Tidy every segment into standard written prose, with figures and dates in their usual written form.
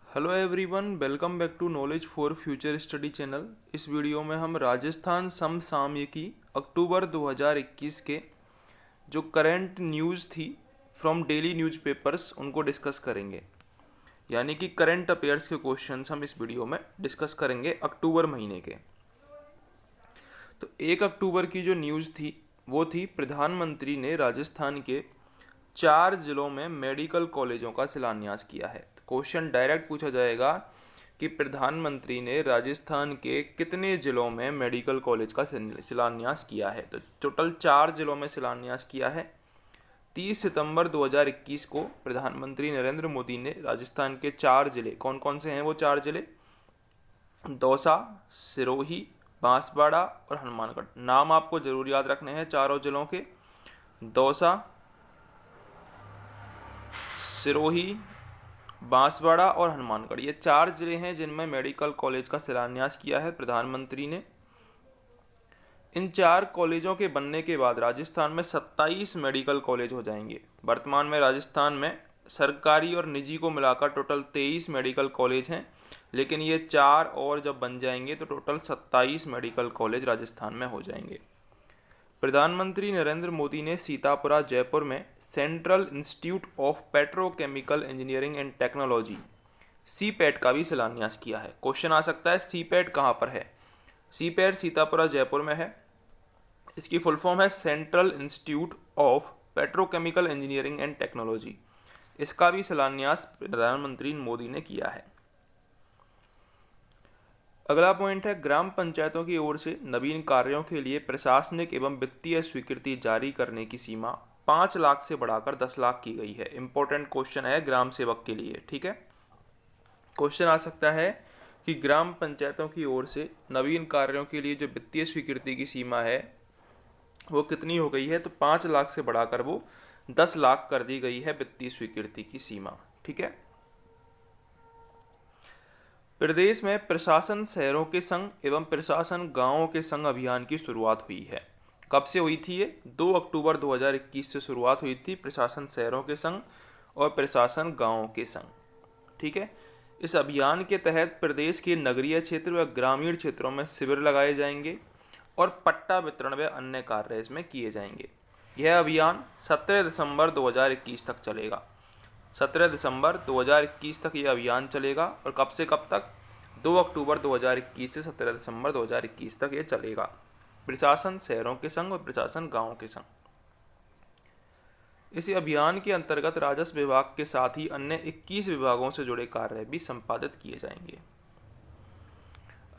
Hello everyone, welcome back to knowledge for future study channel. इस वीडियो में हम राजस्थान समसामयिकी अक्टूबर 2021 के जो करंट न्यूज़ थी फ्रॉम डेली न्यूज़पेपर्स उनको डिस्कस करेंगे। यानी कि करंट अफेयर्स के क्वेश्चंस हम इस वीडियो में डिस्कस करेंगे अक्टूबर महीने के। तो 1 अक्टूबर की जो न्यूज़ थी वो थी, प्रधानमंत्री ने राजस्थान के 4 जिलों में मेडिकल कॉलेजों का शिलान्यास किया है। क्वेश्चन डायरेक्ट पूछा जाएगा कि प्रधानमंत्री ने राजस्थान के कितने जिलों में मेडिकल कॉलेज का शिलान्यास किया है। तो टोटल 4 जिलों में शिलान्यास किया है। 30 सितंबर 2021 को प्रधानमंत्री नरेंद्र मोदी ने राजस्थान के 4 जिले, कौन कौन से हैं वो 4 जिले? दौसा, सिरोही, बांसवाड़ा और हनुमानगढ़। नाम आपको जरूर याद रखने हैं चारों जिलों के। दौसा, सिरोही, बांसवाड़ा और हनुमानगढ़, ये 4 जिले हैं जिनमें मेडिकल कॉलेज का शिलान्यास किया है प्रधानमंत्री ने। इन 4 कॉलेजों के बनने के बाद राजस्थान में 27 मेडिकल कॉलेज हो जाएंगे। वर्तमान में राजस्थान में सरकारी और निजी को मिलाकर टोटल 23 मेडिकल कॉलेज हैं, लेकिन ये 4 और जब बन जाएंगे तो टोटल 27 मेडिकल कॉलेज राजस्थान में हो जाएंगे। प्रधानमंत्री नरेंद्र मोदी ने सीतापुरा, जयपुर में central institute of petrochemical engineering and technology CPAT का भी शिलान्यास किया है। क्वेश्चन आ सकता है सीपैट कहाँ पर है? सीपैट सीतापुरा, जयपुर में है। इसकी फुल फॉर्म है central institute of petrochemical engineering and technology. इसका भी शिलान्यास प्रधानमंत्री मोदी ने किया है। अगला पॉइंट है, ग्राम पंचायतों की ओर से नवीन कार्यों के लिए प्रशासनिक एवं वित्तीय स्वीकृति जारी करने की सीमा 5 लाख से बढ़ाकर 10 लाख की गई है। इंपॉर्टेंट क्वेश्चन है ग्राम सेवक के लिए, ठीक है। क्वेश्चन आ सकता है कि ग्राम पंचायतों की ओर से नवीन कार्यों के लिए जो वित्तीय स्वीकृति की सीमा है वो कितनी हो गई है? तो 5 लाख से बढ़ाकर वो 10 लाख कर दी गई है वित्तीय स्वीकृति की सीमा, ठीक है। प्रदेश में प्रशासन शहरों के संग एवं प्रशासन गांवों के संग अभियान की शुरुआत हुई है। कब से हुई थी ये? 2 अक्टूबर 2021 से शुरुआत हुई थी प्रशासन शहरों के संग और प्रशासन गांवों के संग, ठीक है। इस अभियान के तहत प्रदेश के नगरीय क्षेत्र व ग्रामीण क्षेत्रों में शिविर लगाए जाएंगे और पट्टा वितरण व अन्य कार्य इसमें किए जाएंगे। यह अभियान 17 दिसंबर 2021 तक चलेगा। 17 दिसंबर 2021 तक ये अभियान चलेगा। और कब से कब तक? 2 अक्टूबर 2021 से 17 दिसंबर 2021 तक ये चलेगा। प्रशासन शहरों के संग और प्रशासन गांवों के संग। इस अभियान के अंतर्गत राजस्व विभाग के साथ ही अन्य 21 विभागों से जुड़े कार्य भी संपादित किए जाएंगे।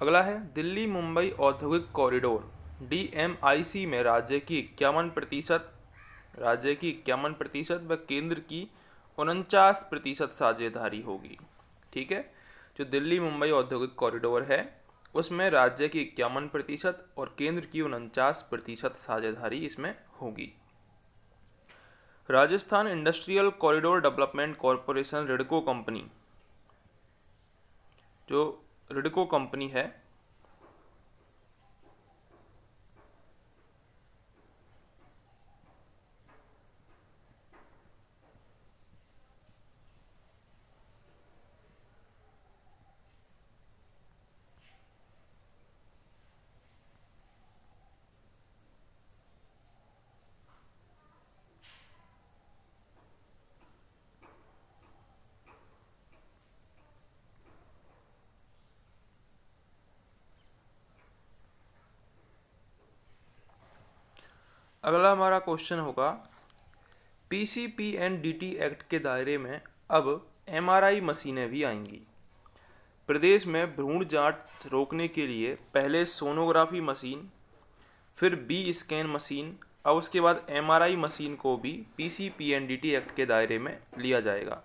अगला है, दिल्ली मुंबई औद्योगिक कॉरिडोर DMIC में राज्य की 51% व केंद्र की 49% साझेदारी होगी, ठीक है। जो दिल्ली मुंबई औद्योगिक कॉरिडोर है उसमें राज्य की 51% और केंद्र की 49% साझेदारी इसमें होगी। Rajasthan industrial corridor development corporation RIDCO company, जो रिडको कंपनी है, अगला हमारा क्वेश्चन होगा, PCPNDT एक्ट के दायरे में अब MRI मशीनें भी आएंगी। प्रदेश में भ्रूण जांच रोकने के लिए पहले सोनोग्राफी मशीन, फिर B स्कैन मशीन, अब उसके बाद MRI मशीन को भी PCPNDT एक्ट के दायरे में लिया जाएगा।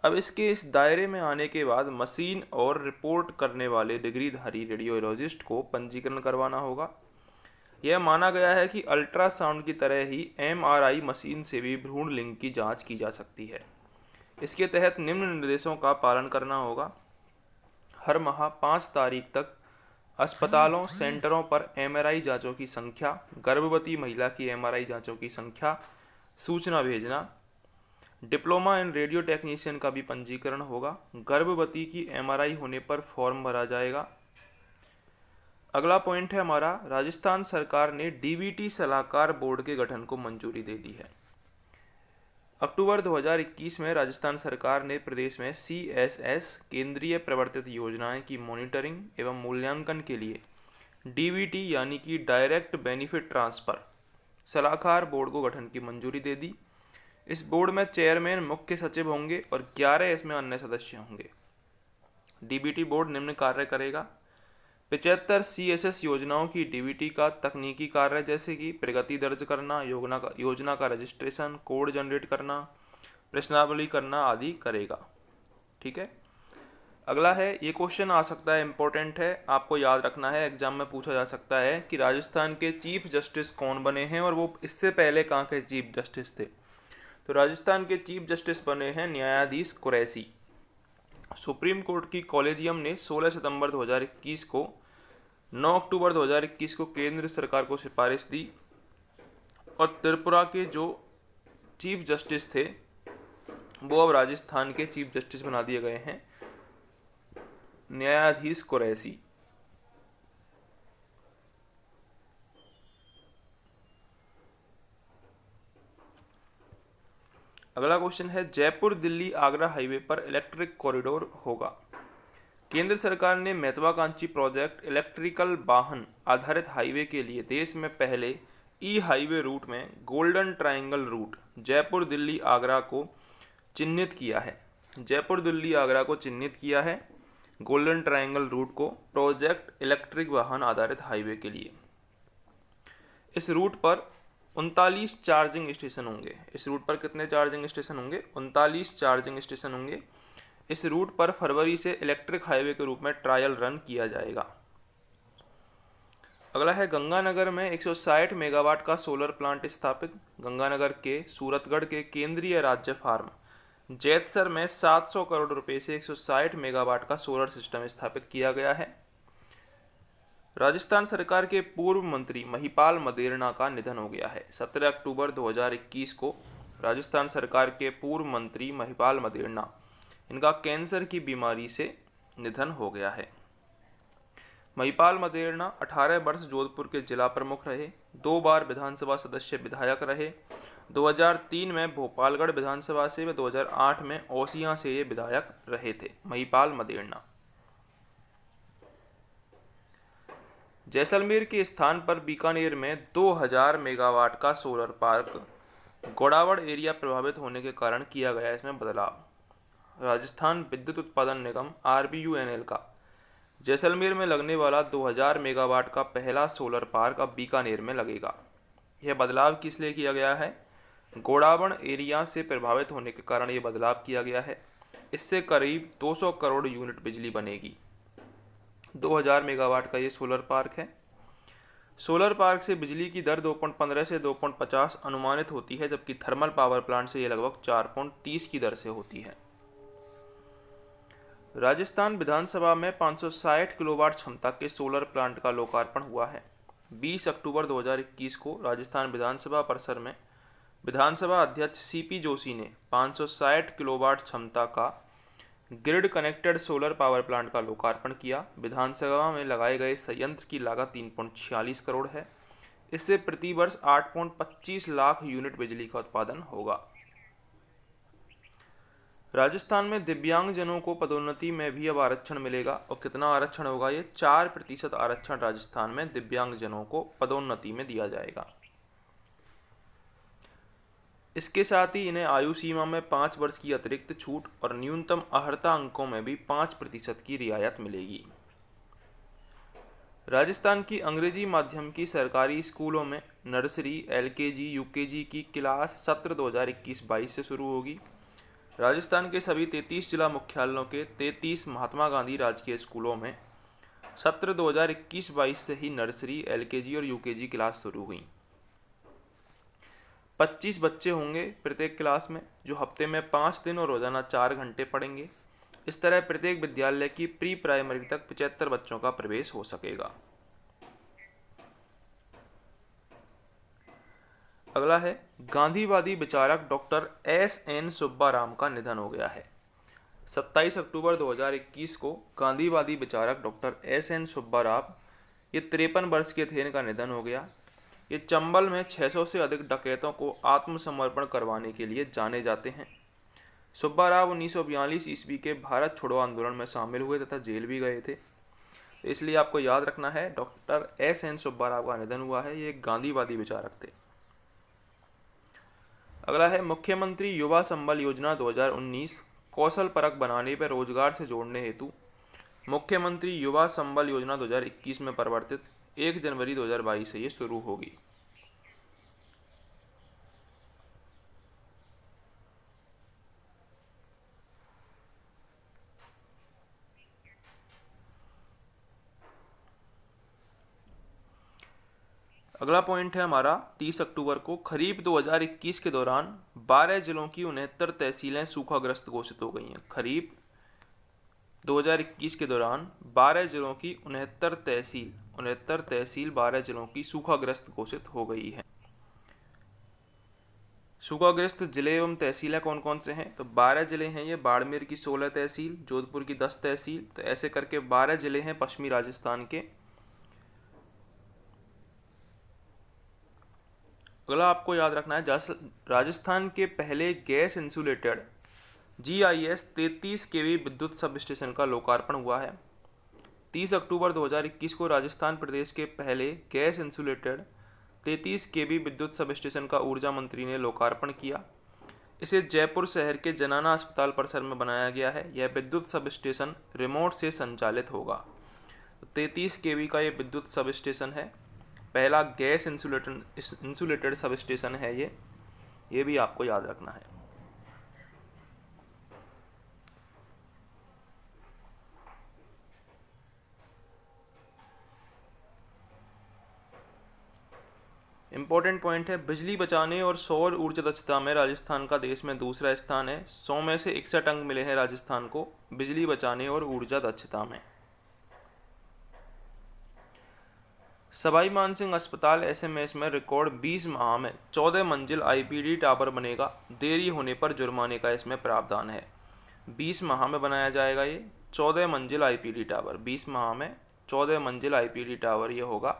अब इसके इस दायरे में आने के बाद मशीन और रिपोर्ट करने वाले डिग्रीधारी रेडियोलॉजिस्ट को पंजीकरण करवाना होगा। यह माना गया है कि अल्ट्रासाउंड की तरह ही MRI मशीन से भी भ्रूण लिंग की जांच की जा सकती है। इसके तहत निम्न निर्देशों का पालन करना होगा। हर माह 5 तारीख तक अस्पतालों, सेंटरों पर MRI जांचों की संख्या, गर्भवती महिला की MRI जांचों की संख्या सूचना भेजना। डिप्लोमा इन रेडियो टेक्नीशियन का भी पंजीकरण होगा। गर्भवती की एमआरआई होने पर फॉर्म भरा जाएगा। अगला पॉइंट है हमारा, राजस्थान सरकार ने डीबीटी सलाहकार बोर्ड के गठन को मंजूरी दे दी है। अक्टूबर 2021 में राजस्थान सरकार ने प्रदेश में सीएसएस केंद्रीय प्रवर्तित योजनाएं की मॉनिटरिंग एवं मूल्यांकन के लिए डीबीटी यानी कि डायरेक्ट बेनिफिट ट्रांसफर सलाहकार बोर्ड को गठन की मंजूरी दे दी। इस बोर्ड में चेयरमैन मुख्य सचिव होंगे और 11 इसमें अन्य सदस्य होंगे। डीबीटी बोर्ड निम्न कार्य करेगा: 75 सीएसएस योजनाओं की डीबीटी का तकनीकी कार्य जैसे कि प्रगति दर्ज करना, योजना का रजिस्ट्रेशन, कोड जनरेट करना, प्रश्नावली करना आदि करेगा। ठीक है। अगला है, ये क्वेश्चन आ सकता है, इंपॉर्टेंट है, आपको याद रखना है, एग्जाम में पूछा जा सकता है कि राजस्थान के चीफ जस्टिस कौन बने हैं और वो इससे पहले कहाँ के चीफ जस्टिस थे। तो राजस्थान के चीफ जस्टिस बने हैं न्यायाधीश कुरैशी। सुप्रीम कोर्ट की कॉलेजियम ने 16 सितंबर 2021 को 9 अक्टूबर 2021 को केंद्र सरकार को सिफारिश दी और त्रिपुरा के जो चीफ जस्टिस थे वो अब राजस्थान के चीफ जस्टिस बना दिए गए हैं, न्यायाधीश कुरैशी। अगला क्वेश्चन है, जयपुर दिल्ली आगरा हाईवे पर इलेक्ट्रिक कॉरिडोर होगा। केंद्र सरकार ने महत्वाकांक्षी प्रोजेक्ट इलेक्ट्रिकल वाहन आधारित हाईवे के लिए देश में पहले ई हाईवे रूट में golden triangle route Jaipur Delhi Agra को चिन्हित किया है। जयपुर दिल्ली आगरा को चिन्हित किया है गोल्डन ट्रायंगल रूट को प्रोजेक्ट इलेक्ट्रिक वाहन आधारित हाईवे के लिए। इस रूट पर 39 चार्जिंग स्टेशन होंगे। इस रूट पर कितने चार्जिंग स्टेशन होंगे? 39 चार्जिंग स्टेशन होंगे। इस रूट पर फरवरी से इलेक्ट्रिक हाईवे के रूप में ट्रायल रन किया जाएगा। अगला है, गंगानगर में 160 मेगावाट का सोलर प्लांट स्थापित। गंगानगर के सूरतगढ़ के केंद्रीय राज्य फार्म जैतसर में 700 करोड़ रुपए से 160 मेगावाट का सोलर सिस्टम स्थापित किया गया है। राजस्थान सरकार के पूर्व मंत्री महिपाल मदेरणा का निधन हो गया है। 17 अक्टूबर 2021 को राजस्थान सरकार के पूर्व मंत्री महिपाल मदेरणा, इनका कैंसर की बीमारी से निधन हो गया है। महिपाल मदेरणा 18 वर्ष जोधपुर के जिला प्रमुख रहे, 2 बार विधानसभा सदस्य विधायक रहे। 2003 में भोपालगढ़ विधानसभा से व 2008 में ओसियां से ये विधायक रहे थे। महिपाल मदेरणा। जैसलमेर के स्थान पर बीकानेर में 2000 मेगावाट का सोलर पार्क गोड़ावड़ एरिया प्रभावित होने के कारण किया गया इसमें बदलाव। राजस्थान विद्युत उत्पादन निगम RVUNL का जैसलमेर में लगने वाला 2000 मेगावाट का पहला सोलर पार्क अब बीकानेर में लगेगा। यह बदलाव किस लिए किया गया है? गोड़ावड़ एरिया से प्रभावित होने के कारण ये बदलाव किया गया है। इससे करीब 200 करोड़ यूनिट बिजली बनेगी। 2000 मेगावाट का ये सोलर पार्क है। सोलर पार्क से बिजली की दर 2.15 से 2.50 अनुमानित होती है, जबकि थर्मल पावर प्लांट से ये लगभग 4.30 की दर से होती है। राजस्थान विधानसभा में 560 किलोवाट क्षमता के सोलर प्लांट का लोकार्पण हुआ है। 20 अक्टूबर 2021 को राजस्थान विधानसभा परिसर में विधानसभा अध्यक्ष CP जोशी ने 560 किलोवाट क्षमता का grid connected solar power plant का लोकार्पण किया। विधानसभा में लगाए गए संयंत्र की लागत 3.46 करोड़ है। इससे प्रति वर्ष 8.25 लाख यूनिट बिजली का उत्पादन होगा। राजस्थान में दिव्यांगजनों को पदोन्नति में भी अब आरक्षण मिलेगा। और कितना आरक्षण होगा? ये 4% आरक्षण राजस्थान में दिव्यांगजनों को पदोन्नति में दिया जाएगा। इसके साथ ही इन्हें आयु सीमा में 5 वर्ष की अतिरिक्त छूट और न्यूनतम अर्हता अंकों में भी 5% की रियायत मिलेगी। राजस्थान की अंग्रेजी माध्यम की सरकारी स्कूलों में नर्सरी, LKG, UKG की क्लास सत्र 2021-22 से शुरू होगी। राजस्थान के सभी 33 जिला मुख्यालयों के 33 महात्मा गांधी राजकीय स्कूलों में सत्र 2021-22 से ही नर्सरी, LKG और UKG क्लास शुरू हुई। 25 बच्चे होंगे प्रत्येक क्लास में, जो हफ्ते में 5 दिन और रोजाना 4 घंटे पढ़ेंगे। इस तरह प्रत्येक विद्यालय की प्री प्राइमरी तक 75 बच्चों का प्रवेश हो सकेगा। अगला है गांधीवादी विचारक डॉक्टर S.N. सुब्बाराम का निधन हो गया है। 27 अक्टूबर 2021 को गांधीवादी विचारक डॉक्टर S.N. सुब्बाराव, ये 53 वर्ष के थे, इनका निधन हो गया। ये चंबल में 600 से अधिक डकैतों को आत्मसमर्पण करवाने के लिए जाने जाते हैं। सुब्बाराव 1942 ईस्वी के भारत छोड़ो आंदोलन में शामिल हुए तथा जेल भी गए थे। तो इसलिए आपको याद रखना है, डॉक्टर S.N. सुब्बाराव का निधन हुआ है, ये एक गांधीवादी विचारक थे। अगला है मुख्यमंत्री युवा संबल योजना 2019 कौशल परक बनाने पर रोजगार से जोड़ने हेतु मुख्यमंत्री युवा संबल योजना 2021 में परिवर्तित 1 जनवरी 2022 से ये शुरू होगी। अगला पॉइंट है हमारा 30 अक्टूबर को खरीफ 2021 के दौरान 12 जिलों की 69 तहसीलें सूखाग्रस्त घोषित हो गई हैं। खरीफ 2021 के दौरान 12 जिलों की 69 तहसील 12 जिलों की सूखाग्रस्त घोषित हो गई है। सूखाग्रस्त जिले एवं तहसीलें कौन कौन से हैं? तो 12 जिले हैं ये। बाड़मेर की 16 तहसील, जोधपुर की 10 तहसील, तो ऐसे करके 12 जिले हैं पश्चिमी राजस्थान के। अगला आपको याद रखना है, राजस्थान के पहले गैस इंसुलेटेड GIS 33 kV विद्युत सब स्टेशन का लोकार्पण हुआ है। 30 अक्टूबर 2021 को राजस्थान प्रदेश के पहले गैस इंसुलेटेड 33 kV विद्युत सब स्टेशन का ऊर्जा मंत्री ने लोकार्पण किया। इसे जयपुर शहर के जनाना अस्पताल परिसर में बनाया गया है। यह विद्युत सब स्टेशन रिमोट से संचालित होगा। 33 kV का ये विद्युत सब स्टेशन है, पहला गैस इंसुलेटेड सब स्टेशन है ये भी आपको याद रखना है। इंपॉर्टेंट पॉइंट है, बिजली बचाने और सौर ऊर्जा दक्षता में राजस्थान का देश में दूसरा स्थान है। 100 में से 61 अंक मिले हैं राजस्थान को बिजली बचाने और ऊर्जा दक्षता में। सवाई मानसिंह अस्पताल SMS में रिकॉर्ड 20 माह में 14 मंजिल IPD टावर बनेगा। देरी होने पर जुर्माने का इसमें प्रावधान है। 20 माह में बनाया जाएगा ये 14 मंजिल IPD टावर। 20 माह में 14 मंजिल IPD टावर ये होगा।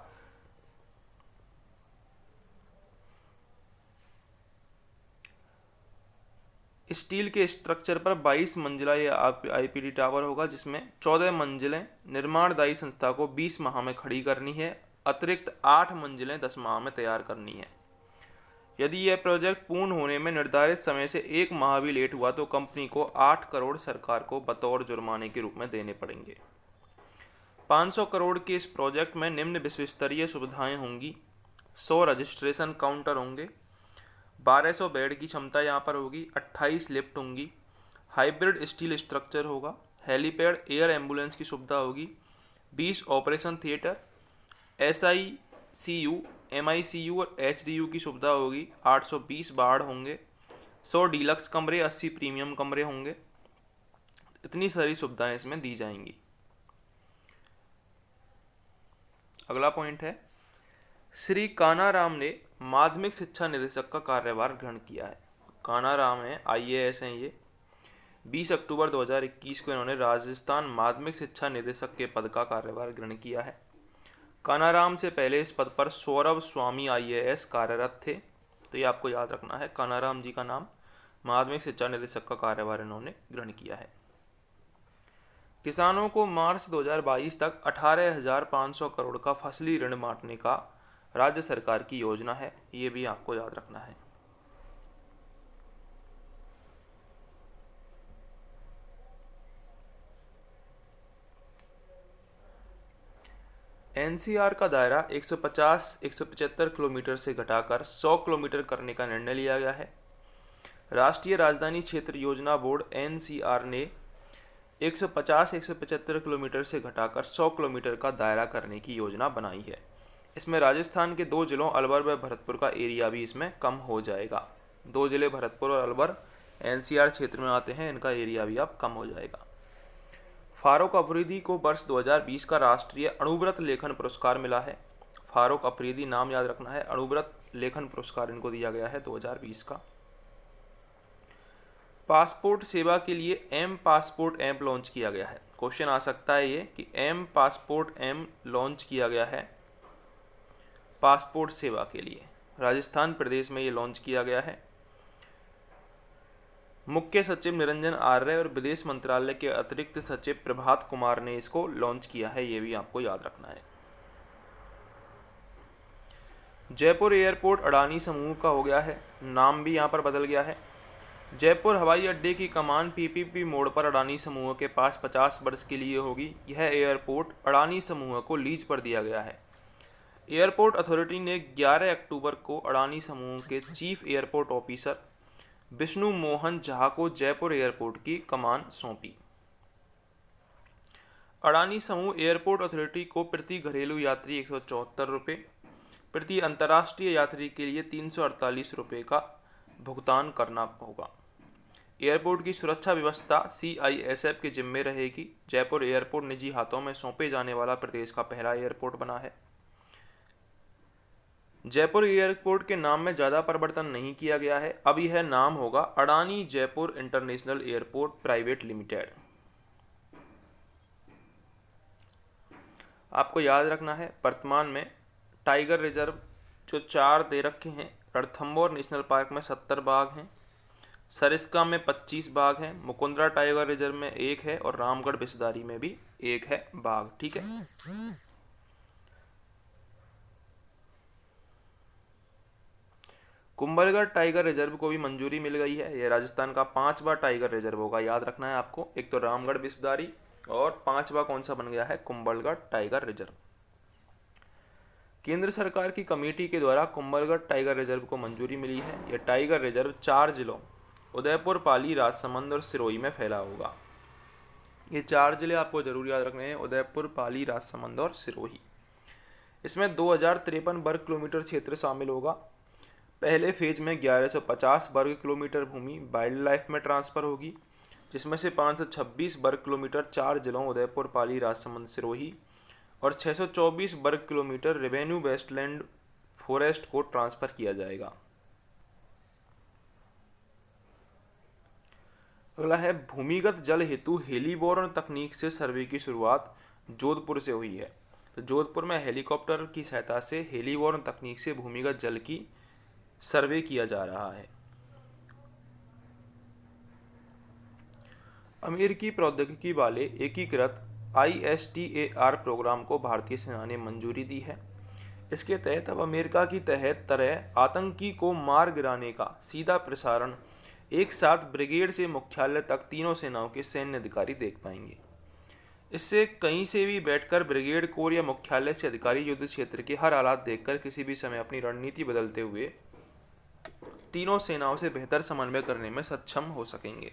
स्टील के स्ट्रक्चर पर 22 मंजिला ये IPD टावर होगा, जिसमें 14 मंजिलें निर्माणदायी संस्था को 20 माह में खड़ी करनी है। अतिरिक्त 8 मंजिलें 10 माह में तैयार करनी है। यदि यह प्रोजेक्ट पूर्ण होने में निर्धारित समय से 1 माह भी लेट हुआ तो कंपनी को 8 करोड़ सरकार को बतौर जुर्माने के रूप में देने पड़ेंगे। 500 करोड़ के इस प्रोजेक्ट में निम्न विश्व स्तरीय सुविधाएं होंगी। 100 रजिस्ट्रेशन काउंटर होंगे, 1200 बेड की क्षमता यहाँ पर होगी, 28 लिफ्ट होंगी, हाइब्रिड स्टील स्ट्रक्चर होगा, हेलीपैड, एयर एम्बुलेंस की सुविधा होगी, 20 ऑपरेशन थिएटर, SICU, MICU और HDU की सुविधा होगी, 820 वार्ड होंगे, 100 डीलक्स कमरे, 80 प्रीमियम कमरे होंगे। इतनी सारी सुविधाएं इसमें दी जाएंगी। अगला पॉइंट है, श्री कानाराम ने माध्यमिक शिक्षा निदेशक का कार्यभार ग्रहण किया है। कानाराम है, IAS हैं ये। 20 अक्टूबर 2021 को इन्होंने राजस्थान माध्यमिक शिक्षा निदेशक के पद का कार्यभार ग्रहण किया है। कानाराम से पहले इस पद पर सौरभ स्वामी IAS कार्यरत थे, तो ये आपको याद रखना है। कानाराम जी का नाम, माध्यमिक शिक्षा निदेशक का कार्यभार इन्होंने ग्रहण किया है। किसानों को मार्च 2022 तक 18,500 करोड़ का फसली ऋण बांटने का राज्य सरकार की योजना है, ये भी आपको याद रखना है। NCR का दायरा 150-175 किलोमीटर से घटाकर 100 किलोमीटर करने का निर्णय लिया गया है। राष्ट्रीय राजधानी क्षेत्र योजना बोर्ड NCR ने 150-175 किलोमीटर से घटाकर 100 किलोमीटर का दायरा करने की योजना बनाई है। इसमें राजस्थान के 2 जिलों अलवर व भरतपुर का एरिया भी इसमें कम हो जाएगा। 2 जिले भरतपुर और अलवर NCR क्षेत्र में आते हैं, इनका एरिया भी अब कम हो जाएगा। फारूक अफरीदी को वर्ष 2020 का राष्ट्रीय अणुव्रत लेखन पुरस्कार मिला है। फारूक अफरीदी, नाम याद रखना है। अणुव्रत लेखन पुरस्कार इनको दिया गया है 2020 का। पासपोर्ट सेवा के लिए एम पासपोर्ट ऐप लॉन्च किया गया है। क्वेश्चन आ सकता है ये कि एम पासपोर्ट ऐप लॉन्च किया गया है पासपोर्ट सेवा के लिए, राजस्थान प्रदेश में ये लॉन्च किया गया है। मुख्य सचिव निरंजन आर्य और विदेश मंत्रालय के अतिरिक्त सचिव प्रभात कुमार ने इसको लॉन्च किया है, ये भी आपको याद रखना है। जयपुर एयरपोर्ट अडानी समूह का हो गया है, नाम भी यहाँ पर बदल गया है। जयपुर हवाई अड्डे की कमान पीपीपी मोड पर अडानी समूह के पास 50 वर्ष के लिए होगी। यह एयरपोर्ट अडानी समूह को लीज पर दिया गया है। एयरपोर्ट अथॉरिटी ने 11 अक्टूबर को अडानी समूह के chief airport officer Vishnu Mohan Jha को जयपुर एयरपोर्ट की कमान सौंपी। अडानी समूह एयरपोर्ट अथॉरिटी को प्रति घरेलू यात्री 174 रुपये, प्रति अंतर्राष्ट्रीय यात्री के लिए 348 रुपये का भुगतान करना होगा। एयरपोर्ट की सुरक्षा व्यवस्था CISF के जिम्मे रहेगी। जयपुर एयरपोर्ट निजी हाथों में सौंपे जाने वाला प्रदेश का पहला एयरपोर्ट बना है। जयपुर एयरपोर्ट के नाम में ज़्यादा परिवर्तन नहीं किया गया है। अब यह नाम होगा Adani Jaipur international airport private limited. आपको याद रखना है वर्तमान में टाइगर रिजर्व जो 4 दे रखे हैं, रणथंभौर नेशनल पार्क में 70 बाघ हैं, सरिस्का में 25 बाघ हैं, मुकुंदरा टाइगर रिजर्व में 1 है और रामगढ़ बिस्दारी में भी 1 है बाघ। ठीक है, कुंभलगढ़ टाइगर रिजर्व को भी मंजूरी मिल गई है। यह राजस्थान का 5वां टाइगर रिजर्व होगा, याद रखना है आपको। एक तो रामगढ़ बिस्दारी और 5वां कौन सा बन गया है, कुंभलगढ़ टाइगर रिजर्व। केंद्र सरकार की कमेटी के द्वारा कुंभलगढ़ टाइगर रिजर्व को मंजूरी मिली है। यह टाइगर रिजर्व 4 जिलों उदयपुर, पाली, राजसमंद और सिरोही में फैला होगा। ये 4 जिले आपको जरूर याद रखने हैं, उदयपुर, पाली, राजसमंद और सिरोही। इसमें 2053 वर्ग किलोमीटर क्षेत्र शामिल होगा। पहले फेज में 1150 वर्ग किलोमीटर भूमि वाइल्ड लाइफ में ट्रांसफ़र होगी, जिसमें से 526 वर्ग किलोमीटर 4 जिलों उदयपुर, पाली, राजसमंद, सिरोही और 624 वर्ग किलोमीटर रेवेन्यू वेस्टलैंड फॉरेस्ट को ट्रांसफ़र किया जाएगा। अगला है भूमिगत जल हेतु हेलीबोर्न तकनीक से सर्वे की शुरुआत जोधपुर से हुई है। तो जोधपुर में हेलीकॉप्टर की सहायता से हेलीबोर्न तकनीक से भूमिगत जल की सर्वे किया जा रहा है। अमेरिकी प्रौद्योगिकी वाले एकीकृत ISTAR प्रोग्राम को भारतीय सेना ने मंजूरी दी है। इसके तहत अब अमेरिका की तरह आतंकी को मार गिराने का सीधा प्रसारण एक साथ ब्रिगेड से मुख्यालय तक तीनों सेनाओं के सैन्य अधिकारी देख पाएंगे। इससे कहीं से भी बैठकर ब्रिगेड कोर या मुख्यालय से अधिकारी युद्ध क्षेत्र के हर हालात देखकर किसी भी समय अपनी रणनीति बदलते हुए तीनों सेनाओं से बेहतर समन्वय करने में सक्षम हो सकेंगे।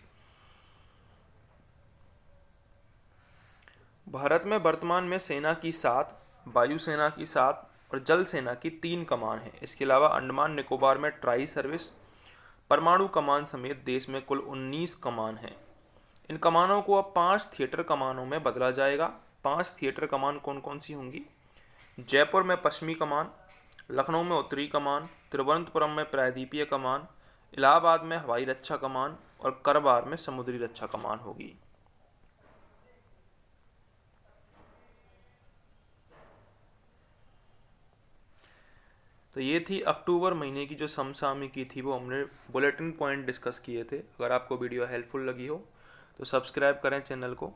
भारत में वर्तमान में सेना की 7, वायुसेना की 7 और जल सेना की 3 कमान है। इसके अलावा अंडमान निकोबार में ट्राई सर्विस, परमाणु कमान समेत देश में कुल 19 कमान हैं। इन कमानों को अब 5 थिएटर कमानों में बदला जाएगा। 5 थिएटर कमान कौन कौन सी होंगी? जयपुर में पश्चिमी कमान, लखनऊ में उत्तरी कमान, तिरुवनंतपुरम में प्रायद्वीपीय कमान, इलाहाबाद में हवाई रक्षा कमान और करवार में समुद्री रक्षा कमान होगी। तो ये थी अक्टूबर महीने की जो समसामयिकी थी, वो हमने बुलेटिन पॉइंट डिस्कस किए थे। अगर आपको वीडियो हेल्पफुल लगी हो तो सब्सक्राइब करें चैनल को।